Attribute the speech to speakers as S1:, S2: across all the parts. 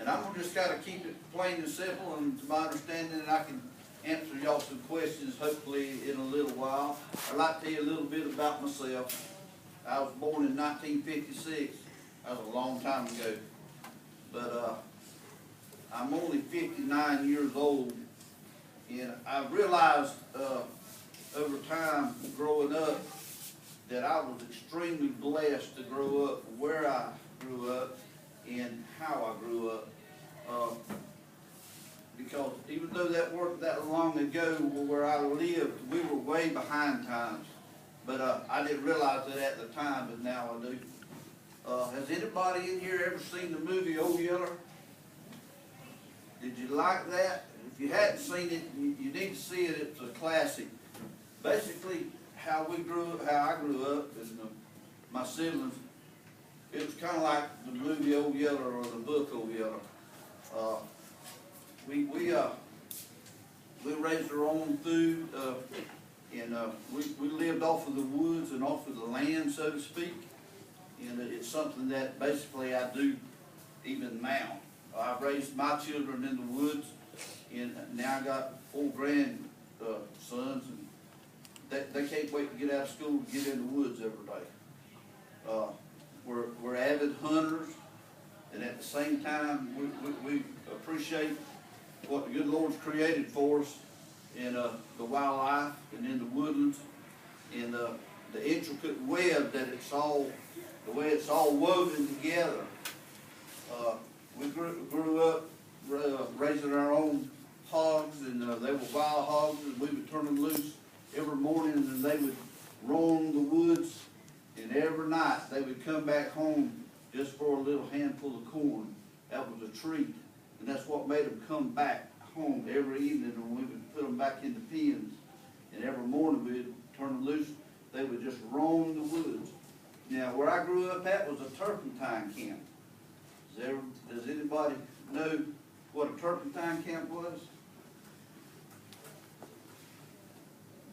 S1: And I'm gonna just kinda keep it plain and simple, and to my understanding, and I can answer y'all some questions hopefully in a little while. I'd like to tell you a little bit about myself. I was born in 1956. That was a long time ago. But I'm only 59 years old, and I realized over time growing up that I was extremely blessed to grow up where I grew up and how I grew up. Because even though that wasn't that long ago where I lived, we were way behind times. But I didn't realize that at the time, but now I do. Has anybody in here ever seen the movie Old Yeller? Did you like that? If you hadn't seen it, you need to see it. It's a classic. Basically, how I grew up, and my siblings, it was kind of like the movie Old Yeller or the book Old Yeller. We raised our own food, and we lived off of the woods and off of the land, so to speak. And it's something that basically I do even now. I've raised my children in the woods, and now I got 4 grandsons, and they can't wait to get out of school to get in the woods every day. We're avid hunters, and at the same time, we appreciate what the good Lord's created for us in the wildlife and in the woodlands, and the intricate web that the way it's all woven together. We grew up raising our own hogs, and they were wild hogs, and we would turn them loose every morning, and they would roam the woods, and every night they would come back home just for a little handful of corn. That was a treat, and that's what made them come back home every evening, and we would put them back in the pens, and every morning we'd turn them loose. They would just roam the woods. Now, where I grew up at was a turpentine camp. Does anybody know what a turpentine camp was?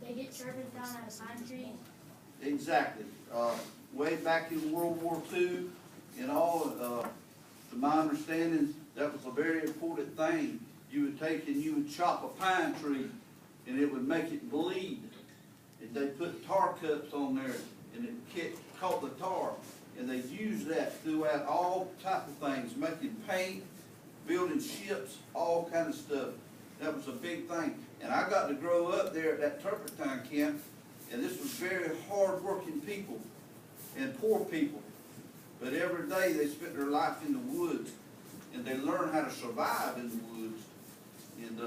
S2: They get turpentine out of pine trees?
S1: Exactly. Way back in World War II and all, to my understanding, that was a very important thing. You would take and you would chop a pine tree, and it would make it bleed. And they put tar cups on there, and it caught the tar. And they used that throughout all type of things, making paint, building ships, all kind of stuff. That was a big thing. And I got to grow up there at that turpentine camp, and this was very hard-working people and poor people. But every day they spent their life in the woods, and they learned how to survive in the woods. And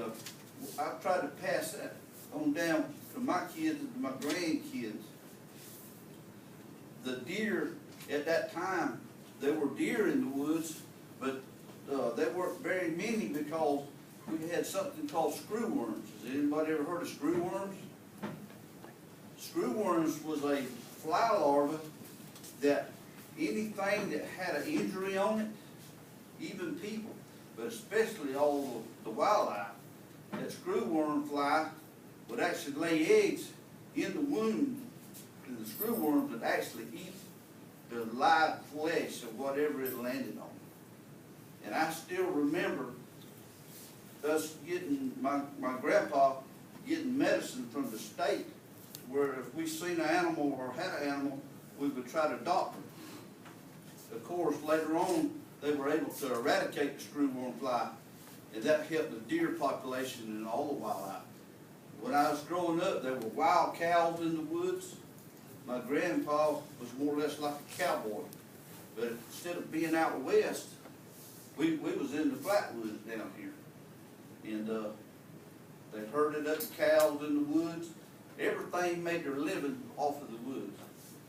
S1: I've tried to pass that on down to my kids and to my grandkids. The deer at that time, there were deer in the woods, but they weren't very many because we had something called screwworms. Has anybody ever heard of screwworms? Screwworms was a fly larva that anything that had an injury on it, even people, but especially all the wildlife, that screwworm fly would actually lay eggs in the wound, and the screwworms would actually eat the live flesh of whatever it landed on. And I still remember us getting, my grandpa getting medicine from the state, where if we seen an animal or had an animal, we would try to doctor it. Of course, later on, they were able to eradicate the screwworm fly, and that helped the deer population and all the wildlife. When I was growing up, there were wild cows in the woods. My grandpa was more or less like a cowboy, but instead of being out west, we was in the flatwoods down here. And they herded up cows in the woods. Everything made their living off of the woods.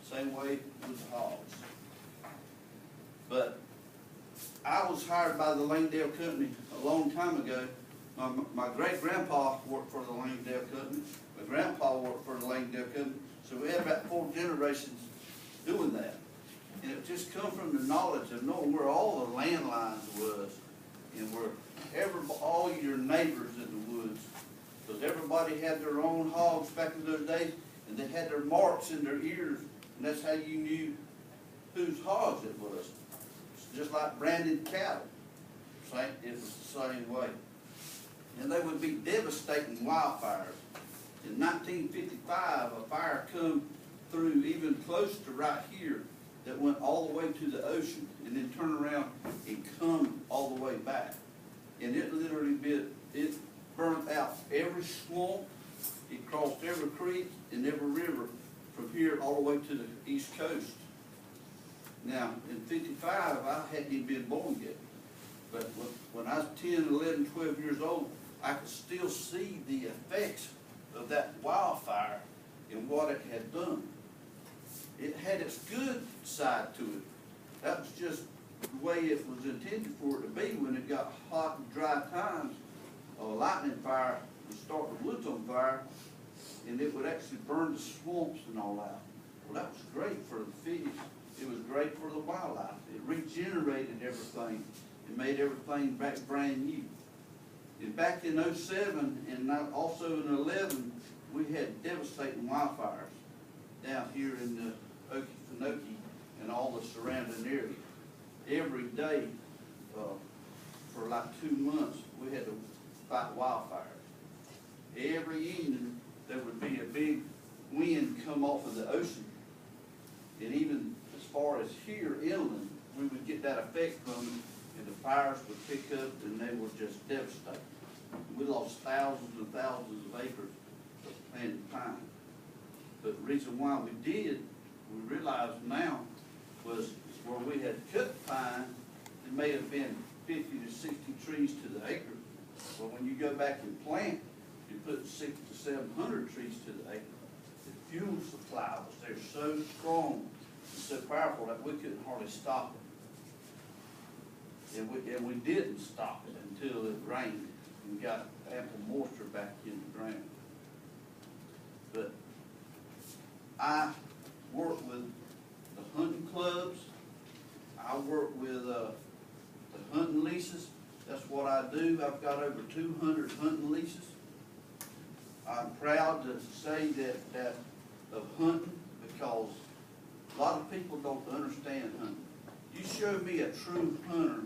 S1: Same way with the hogs. But I was hired by the Langdale Company a long time ago. My great-grandpa worked for the Langdale Company. My grandpa worked for the Langdale Company. So we had about 4 generations doing that. And it just come from the knowledge of knowing where all the landlines was, and where all your neighbors in the woods. Because everybody had their own hogs back in those days, and they had their marks in their ears, and that's how you knew whose hogs it was. It's just like branded cattle. it was the same way. And they would be devastating wildfires. In 1955, a fire come through even close to right here that went all the way to the ocean and then turned around and come all the way back. And it literally it burnt out every swamp, it crossed every creek and every river from here all the way to the east coast. Now, in 55, I hadn't even been born yet. But when I was 10, 11, 12 years old, I could still see the effects of that wildfire and what it had done. It had its good side to it. That was just the way it was intended for it to be when it got hot and dry times. A lightning fire would start the woods on fire, and it would actually burn the swamps and all out. Well, that was great for the fish. It was great for the wildlife. It regenerated everything. It made everything back brand new. And back in 07 and also in 11, we had devastating wildfires down here in the Okefenokee and all the surrounding area. Every day for like 2 months, we had to fight wildfires. Every evening, there would be a big wind come off of the ocean. And even as far as here inland, we would get that effect from it, and the fires would pick up and they were just devastating. We lost thousands and thousands of acres of planted pine. But the reason why we did, we realized now, was where we had cut pine, it may have been 50 to 60 trees to the acre. But when you go back and plant, you put 600 to 700 trees to the acre. The fuel supply was there so strong and so powerful that we couldn't hardly stop it. And we didn't stop it until it rained and got ample moisture back in the ground. But I work with the hunting clubs. I work with the hunting leases. That's what I do. I've got over 200 hunting leases. I'm proud to say that of hunting, because a lot of people don't understand hunting. You show me a true hunter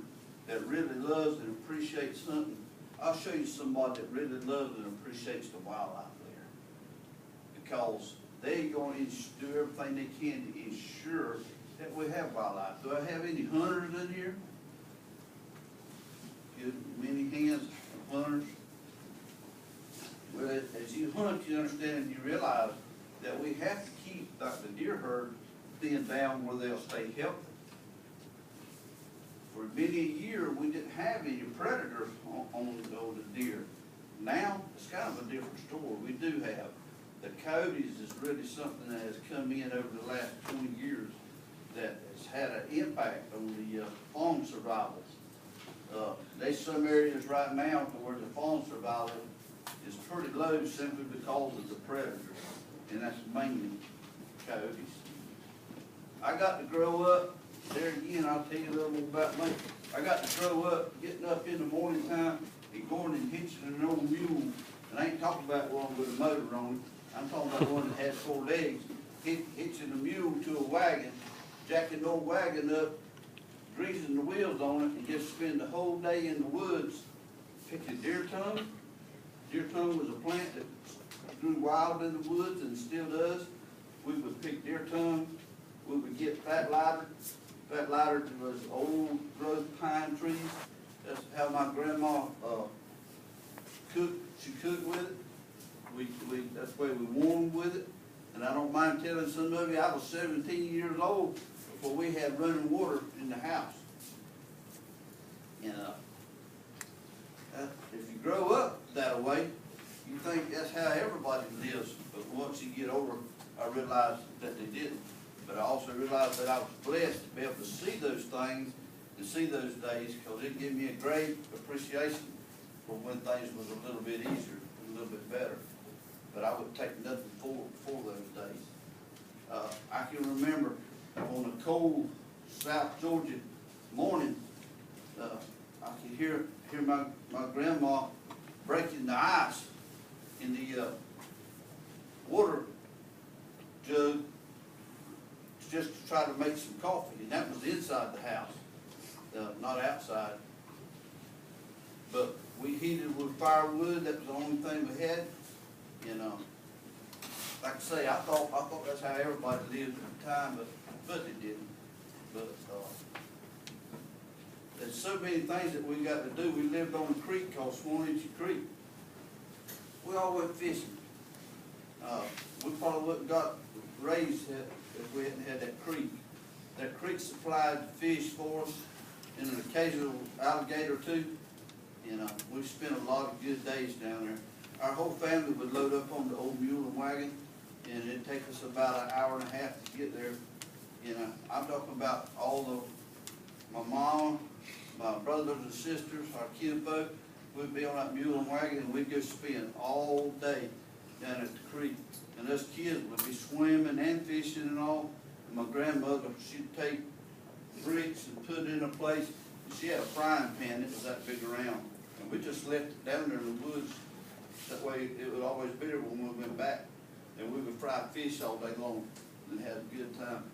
S1: that really loves and appreciates hunting, I'll show you somebody that really loves and appreciates the wildlife there. Because they're going to do everything they can to ensure that we have wildlife. Do I have any hunters in here? Good, many hands of hunters. Well, as you hunt, you understand and you realize that we have to keep like the deer herd thinned down where they'll stay healthy. For many a year, we didn't have any predators on the deer. Now, it's kind of a different story. We do have. The coyotes is really something that has come in over the last 20 years that has had an impact on the fawn survival. There's some areas right now where the fawn survival is pretty low simply because of the predators, and that's mainly coyotes. I got to grow up, there again, I'll tell you a little more about me. I got to grow up getting up in the morning time and going and hitching an old mule. And I ain't talking about one with a motor on it. I'm talking about one that has 4 legs, hitching a mule to a wagon, jacking the old wagon up, greasing the wheels on it, and just spend the whole day in the woods picking deer tongue. Deer tongue was a plant that grew wild in the woods and still does. We would pick deer tongue. We would get fat lighter. Fat lighter was old growth pine trees. That's how my grandma cooked. She cooked with it. That's the way we warmed with it. And I don't mind telling some of you, I was 17 years old before we had running water in the house. And if you grow up that way, you think that's how everybody lives. But once you get older, I realized that they didn't. But I also realized that I was blessed to be able to see those things and see those days, because it gave me a great appreciation for when things was a little bit easier, a little bit better. But I would take nothing for those days. I can remember on a cold South Georgia morning, I could hear my grandma breaking the ice in the water jug just to try to make some coffee, and that was inside the house, not outside. heated with firewood. That was the only thing we had. And, like I say, I thought that's how everybody lived at the time, but they didn't. But, there's so many things that we got to do. We lived on a creek called Swan-Itchy Creek. We all went fishing. We probably wouldn't got raised if we hadn't had that creek. That creek supplied fish for us and an occasional alligator too. And we spent a lot of good days down there. Our whole family would load up on the old mule and wagon, and it'd take us about an hour and a half to get there. I'm talking about my mom, my brothers and sisters, our kinfolk. We'd be on that mule and wagon, and we'd go spend all day down at the creek. And us kids would be swimming and fishing and all. And my grandmother, she'd take bricks and put it in a place. She had a frying pan that was that big around. And we just left it down there in the woods. That way it would always be there when we went back. And we would fry fish all day long and have a good time.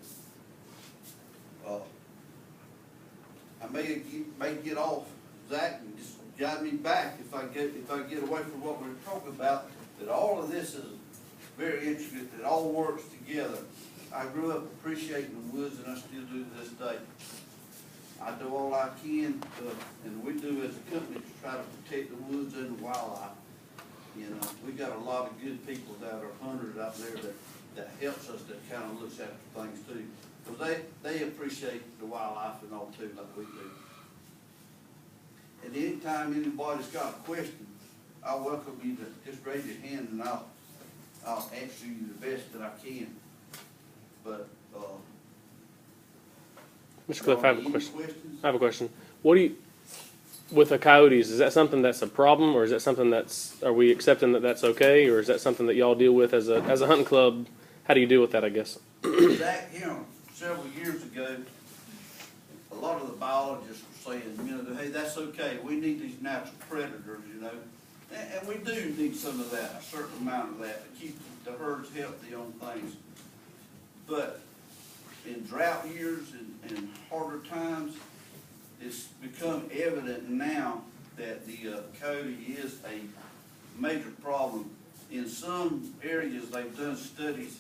S1: I may get off, Zach, and just guide me back if I get away from what we're talking about. That all of this is very intricate. It all works together. I grew up appreciating the woods, and I still do to this day. I do all I can, and we do as a company to try to protect the woods and the wildlife. We got a lot of good people that are hunters out there that helps us, that kind of looks after things too. Because they appreciate the wildlife and all too, like we do. And anytime anybody's got a question, I welcome you to just raise your hand, and I'll answer you the best that I can. But,
S3: Mr. Cliff, I have a question.
S1: questions?
S3: I have a question. What do you, with the coyotes, is that something that's a problem, or is that something are we accepting that that's okay, or is that something that y'all deal with as a hunting club? How do you deal with that, I guess?
S1: Zach, several years ago, a lot of the biologists were saying, hey, that's okay. We need these natural predators, And we do need some of that, a certain amount of that, to keep the herds healthy on things. But in drought years and harder times, it's become evident now that the coyote is a major problem. In some areas, they've done studies,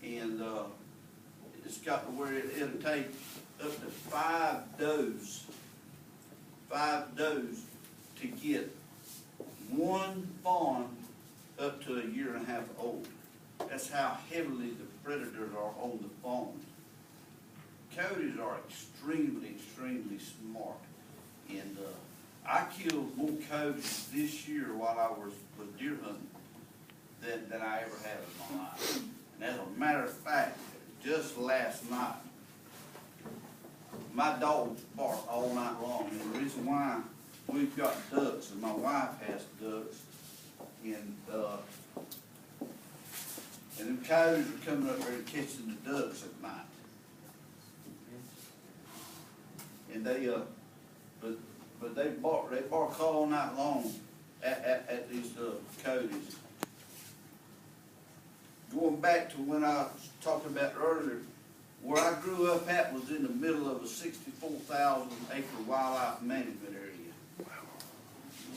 S1: and it's got to where it'll take up to 5 does to get one fawn up to a year and a half old. That's how heavily the predators are on the fawns. Coyotes are extremely, extremely smart. And I killed more coyotes this year while I was deer hunting than I ever have in my life. And as a matter of fact, just last night, my dogs bark all night long. And the reason why, we've got ducks, and my wife has ducks, and them coyotes are coming up there and catching the ducks at night. And but they bark all night long at these coyotes. Going back to when I was talking about earlier, where I grew up at was in the middle of a 64,000 acre wildlife management area.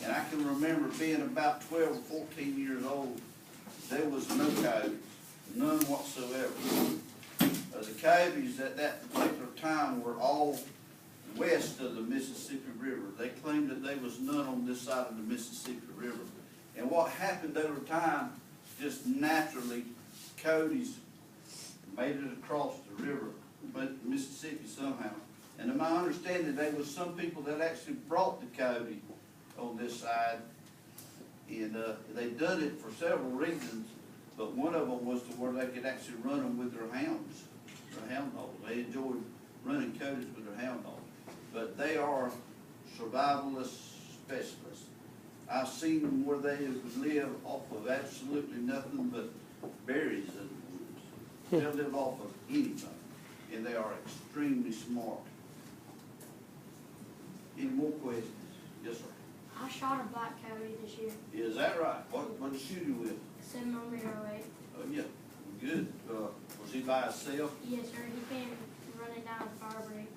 S1: And I can remember being about 12 or 14 years old, there was no coyotes, none whatsoever. The coyotes at that particular time were all west of the Mississippi River. They claimed that there was none on this side of the Mississippi River. And what happened over time, just naturally, coyotes made it across the river, but Mississippi somehow. And to my understanding, there was some people that actually brought the coyote on this side, and they done it for several reasons, but one of them was to where they could actually run them with their hounds, their hound dogs. They enjoyed running coyotes with their hound dogs. But they are survivalist specialists. I've seen them where they live off of absolutely nothing but berries in the woods. They'll live off of anything, and they are extremely smart. Any more questions? Yes, sir.
S2: I shot a black coyote this year.
S1: Is that right? What did you shoot him with?
S2: 7mm 08.
S1: Oh, yeah. Good. Was he by himself?
S2: Yes, sir. He came running down the fire break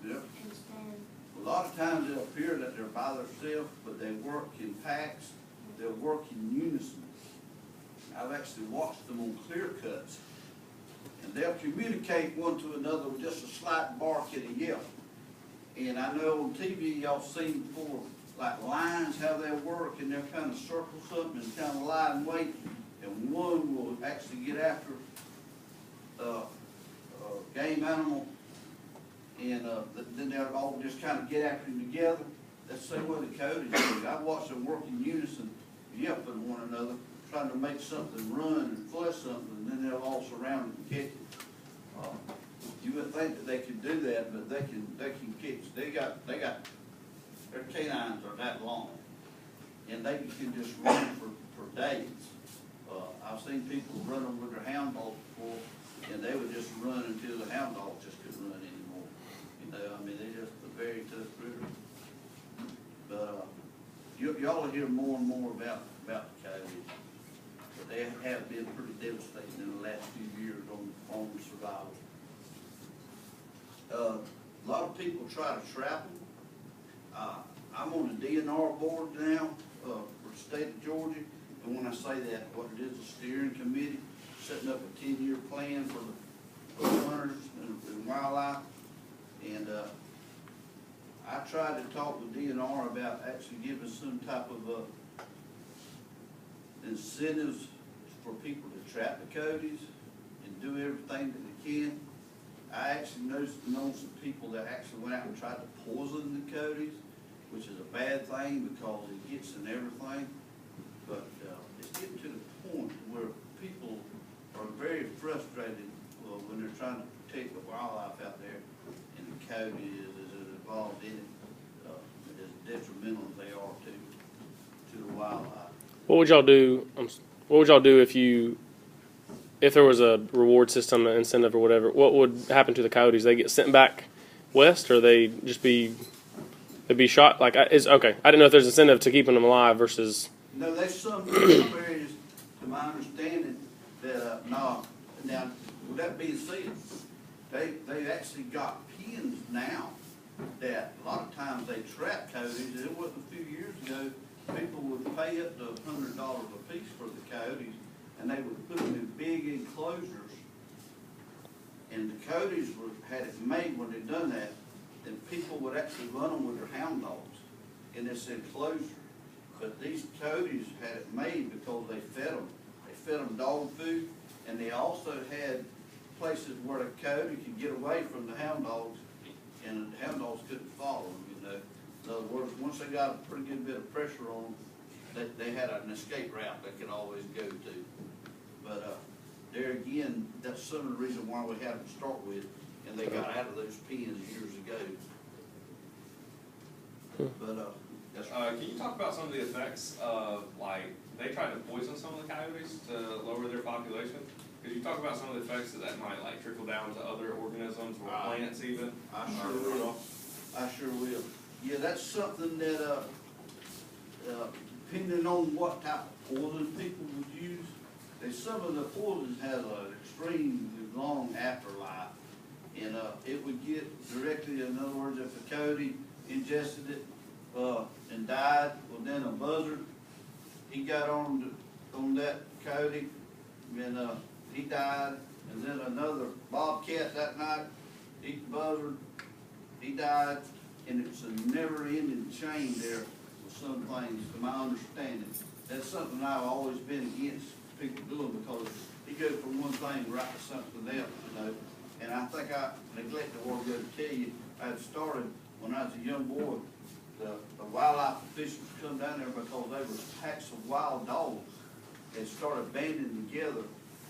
S1: Yep.
S2: and stand.
S1: A lot of times it'll appear that they're by themselves, but they work in packs, they'll work in unison. I've actually watched them on clear cuts, and they'll communicate one to another with just a slight bark and a yelp. And I know on TV y'all seen before, like lions, how they work, and they'll kind of circle something and kind of lie in wait, and one will actually get after a game animal, and then they'll all just kind of get after him together. That's the same way the coyotes do. I watched them work in unison, yelping one another, trying to make something run and flush something, and then they'll all surround it and catch it. You would think that they could do that, but they can catch. They got their canines are that long, and they can just run for days. I've seen people run them with their hound dogs before, and they would just run until the hound dogs just couldn't run anymore. You know, I mean, they're just a very tough critter. But y'all will hear more and more about the coyotes. But they have been pretty devastating in the last few years on survival. A lot of people try to trap them. I'm on the DNR board now for the state of Georgia, and when I say that, what it is, a steering committee setting up a 10-year plan for the hunters and wildlife. And I tried to talk with DNR about actually giving some type of incentives for people to trap the coyotes and do everything that they can. I actually know some people that actually went out and tried to poison the coyotes, which is a bad thing because it gets in everything. But it's getting to the point where people are very frustrated when they're trying to protect the wildlife out there, and the coyote is involved in it, as detrimental as they are to the wildlife.
S3: What would y'all do? What would y'all do if there was a reward system, an incentive or whatever? What would happen to the coyotes? They get sent back west, or they just they'd be shot? Like, okay. I didn't know if there's incentive to keeping them alive versus.
S1: No, there's some areas, to my understanding, that no. Now, with that being said, they actually got pens now that a lot of times they trap coyotes. It wasn't a few years ago. People would pay up to $100 a piece for the coyotes, and they would put them in big enclosures. And the coyotes had it made when they done that, and people would actually run them with their hound dogs in this enclosure. But these coyotes had it made because they fed them. They fed them dog food, and they also had places where the coyote could get away from the hound dogs, and the hound dogs couldn't follow them, you know. In other words, once they got a pretty good bit of pressure on them, they had an escape route they could always go to. But there again, that's some of the reason why we had them to start with, and they got out of those pens years ago. But
S4: can you talk about some of the effects of, like, they tried to poison some of the coyotes to lower their population? Could you talk about some of the effects that might, like, trickle down to other organisms or plants even?
S1: I sure will. I sure will. Yeah, that's something that, depending on what type of poison people would use, some of the poisons have an extremely long afterlife, and it would get directly, in other words, if a coyote ingested it and died, well then a buzzard, he got on that coyote, and he died, and then another bobcat that night, ate the buzzard, he died, and it's a never-ending chain there with some things, to my understanding. That's something I've always been against people doing, because you go from one thing right to something else, you know. And I think I neglected what I was going to tell you. I had started when I was a young boy. The wildlife officials come down there because there was packs of wild dogs that started banding together,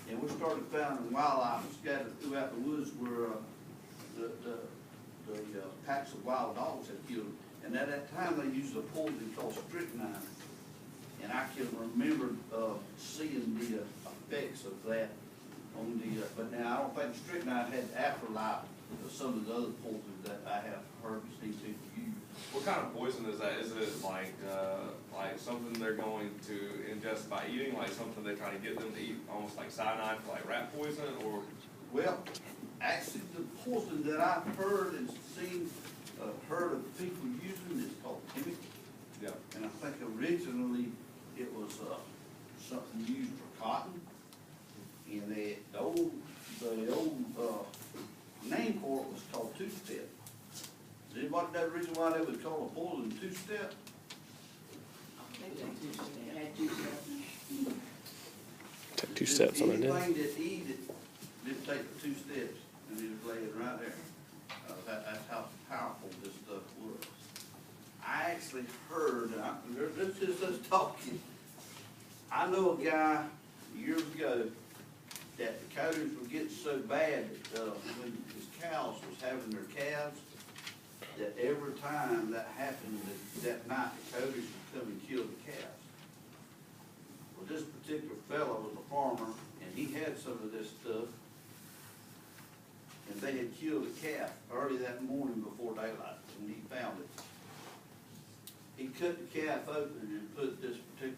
S1: and we started finding wildlife scattered throughout the woods where the packs of wild dogs had killed them. And at that time, they used a poison called strychnine. And I can remember seeing the effects of that on the, but now I don't think strychnine had afterlife of some of the other poisons that I have heard and seen people use.
S4: What kind of poison is that? Is it like something they're going to ingest by eating, like something they're trying to get them to eat, almost like cyanide for like rat poison, or?
S1: Well, actually the poison that I've heard and seen herd of people using is called chemical.
S4: Yeah.
S1: And I think originally it was, something used for cotton. And the old, name for it was called two-step. Does anybody know the reason why they would call a poison two-step?
S3: Take 2 steps on the dead.
S1: Anything that eat it, didn't take the 2 steps, and it was laying right there. That's how powerful this stuff was. I actually heard, this is us talking. I know a guy years ago that the coyotes were getting so bad that, when his cows was having their calves, that every time that happened that night, the coyotes would come and kill the calves. Well, this particular fellow was a farmer, and he had some of this stuff, and they had killed a calf early that morning before daylight when he found it. He cut the calf open and put this particular